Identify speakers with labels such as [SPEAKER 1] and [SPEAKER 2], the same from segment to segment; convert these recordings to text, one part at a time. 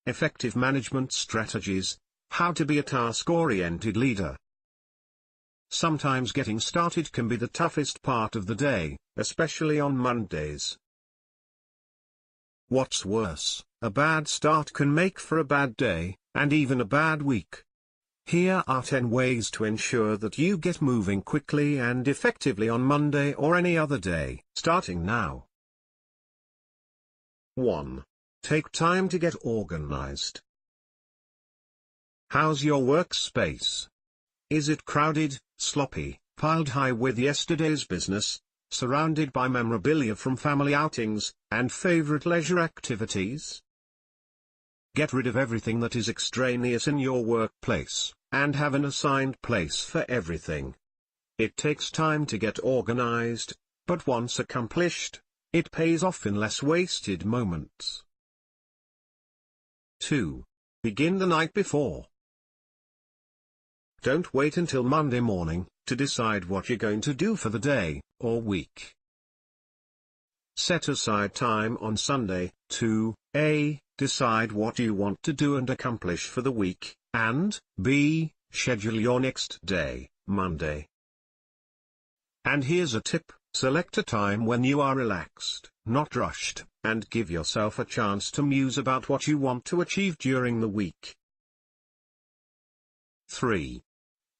[SPEAKER 1] Effective management strategies: how to be a task-oriented leader. Sometimes getting started can be the toughest part of the day, especially on Mondays. What's worse, a bad start can make for a bad day, and even a bad week. Here are 10 ways to ensure that you get moving quickly and effectively on Monday or any other day, starting now. 1. Take time to get organized. How's your workspace? Is it crowded, sloppy, piled high with yesterday's business, surrounded by memorabilia from family outings, and favorite leisure activities? Get rid of everything that is extraneous in your workplace, and have an assigned place for everything. It takes time to get organized, but once accomplished, it pays off in less wasted moments. 2. Begin the night before. Don't wait until Monday morning to decide what you're going to do for the day or week. Set aside time on Sunday to A. Decide what you want to do and accomplish for the week, and B. Schedule your next day, Monday. And here's a tip: select a time when you are relaxed, not rushed, and give yourself a chance to muse about what you want to achieve during the week. 3.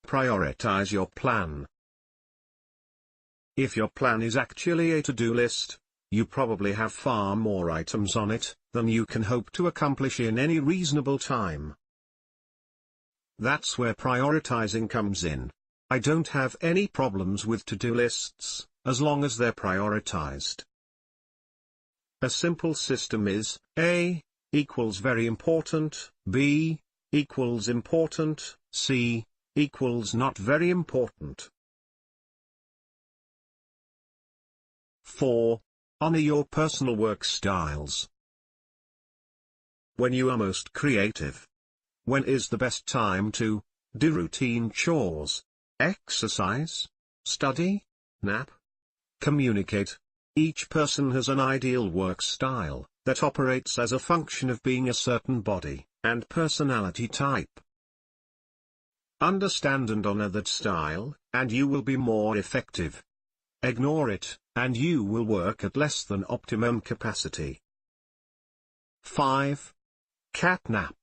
[SPEAKER 1] Prioritize your plan. If your plan is actually a to-do list, you probably have far more items on it than you can hope to accomplish in any reasonable time. That's where prioritizing comes in. I don't have any problems with to-do lists, as long as they're prioritized. A simple system is: A equals very important, B equals important, C equals not very important. 4. Honor your personal work styles. When you are most creative? When is the best time to do routine chores, exercise, study, nap, communicate? Each person has an ideal work style that operates as a function of being a certain body and personality type. Understand and honor that style, and you will be more effective. Ignore it, and you will work at less than optimum capacity. 5. Catnap.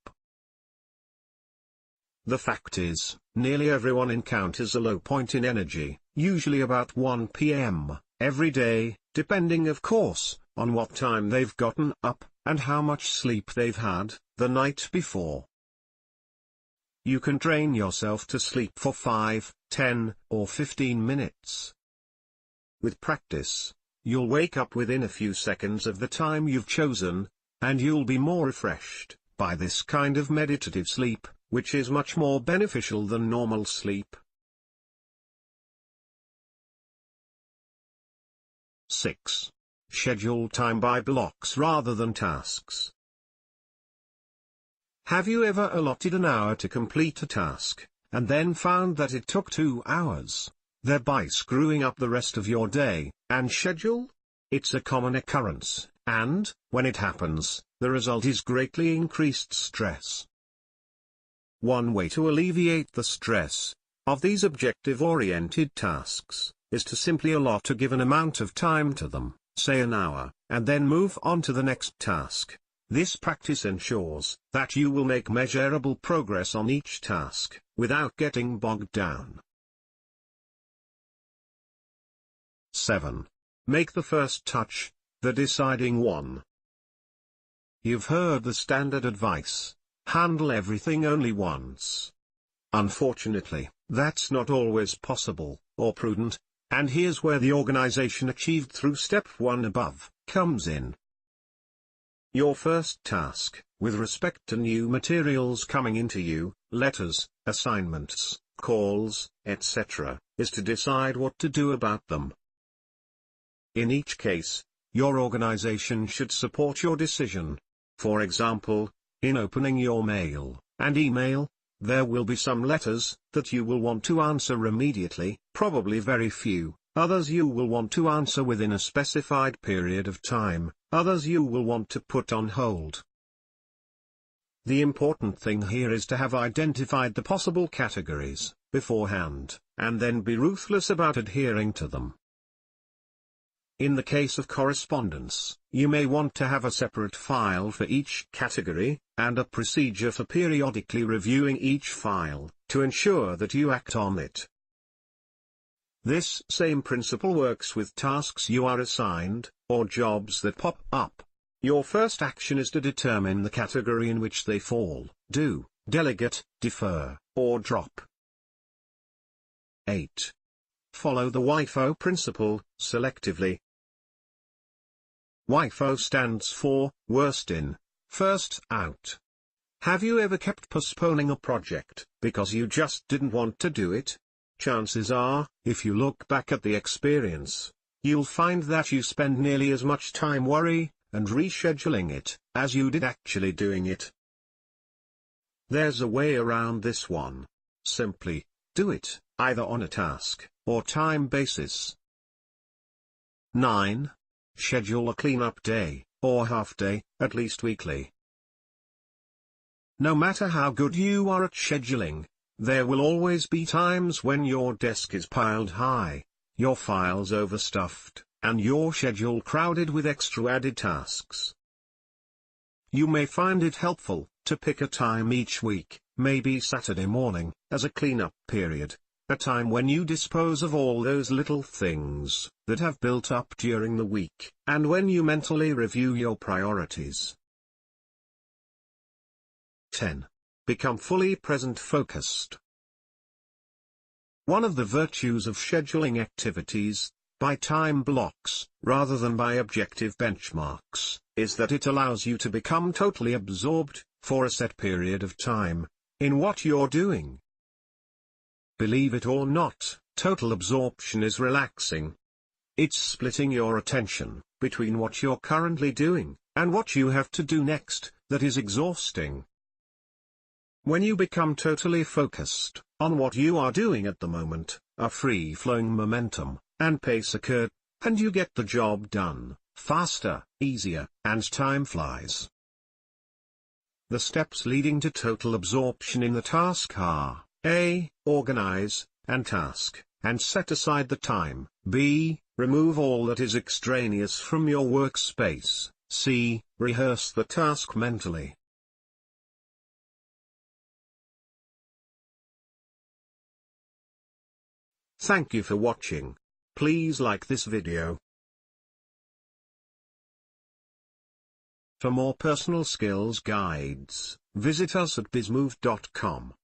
[SPEAKER 1] The fact is, nearly everyone encounters a low point in energy, usually about 1 p.m., every day, depending of course, on what time they've gotten up, and how much sleep they've had the night before. You can train yourself to sleep for 5, 10, or 15 minutes. With practice, you'll wake up within a few seconds of the time you've chosen, and you'll be more refreshed by this kind of meditative sleep, which is much more beneficial than normal sleep. 6. Schedule time by blocks rather than tasks. Have you ever allotted an hour to complete a task, and then found that it took 2 hours, thereby screwing up the rest of your day and schedule? It's a common occurrence, and, when it happens, the result is greatly increased stress. One way to alleviate the stress of these objective-oriented tasks is to simply allot a given amount of time to them, say an hour, and then move on to the next task. This practice ensures that you will make measurable progress on each task, without getting bogged down. 7. Make the first touch the deciding one. You've heard the standard advice: handle everything only once. Unfortunately, that's not always possible, or prudent, and here's where the organization achieved through step 1 above comes in. Your first task, with respect to new materials coming into you, letters, assignments, calls, etc., is to decide what to do about them. In each case, your organization should support your decision. For example, in opening your mail and email, there will be some letters that you will want to answer immediately, probably very few others you will want to answer within a specified period of time, others you will want to put on hold. The important thing here is to have identified the possible categories beforehand, and then be ruthless about adhering to them. In the case of correspondence, you may want to have a separate file for each category, and a procedure for periodically reviewing each file, to ensure that you act on it. This same principle works with tasks you are assigned, or jobs that pop up. Your first action is to determine the category in which they fall: do, delegate, defer, or drop. 8. Follow the WIFO principle, selectively. WIFO stands for, worst in, first out. Have you ever kept postponing a project, because you just didn't want to do it? Chances are, if you look back at the experience, you'll find that you spend nearly as much time worrying and rescheduling it, as you did actually doing it. There's a way around this one. Simply, do it, either on a task, or time basis. 9. Schedule a cleanup day, or half day, at least weekly. No matter how good you are at scheduling, there will always be times when your desk is piled high, your files overstuffed, and your schedule crowded with extra added tasks. You may find it helpful to pick a time each week, maybe Saturday morning, as a cleanup period, a time when you dispose of all those little things that have built up during the week, and when you mentally review your priorities. 10. Become fully present-focused. One of the virtues of scheduling activities by time blocks, rather than by objective benchmarks, is that it allows you to become totally absorbed, for a set period of time, in what you're doing. Believe it or not, total absorption is relaxing. It's splitting your attention between what you're currently doing, and what you have to do next, that is exhausting. When you become totally focused on what you are doing at the moment, a free-flowing momentum and pace occur, and you get the job done, faster, easier, and time flies. The steps leading to total absorption in the task are: A. Organize and task, and set aside the time. B. Remove all that is extraneous from your workspace. C. Rehearse the task mentally. Thank you for watching. Please like this video. For more personal skills guides, visit us at bizmove.com.